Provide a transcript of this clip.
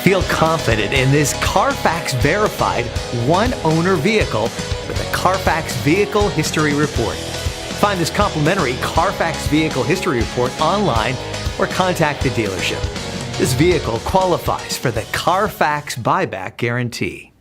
Feel confident in this Carfax verified one-owner vehicle with a Carfax Vehicle History Report. Find this complimentary Carfax Vehicle History Report online or contact the dealership. This vehicle qualifies for the Carfax Buyback Guarantee.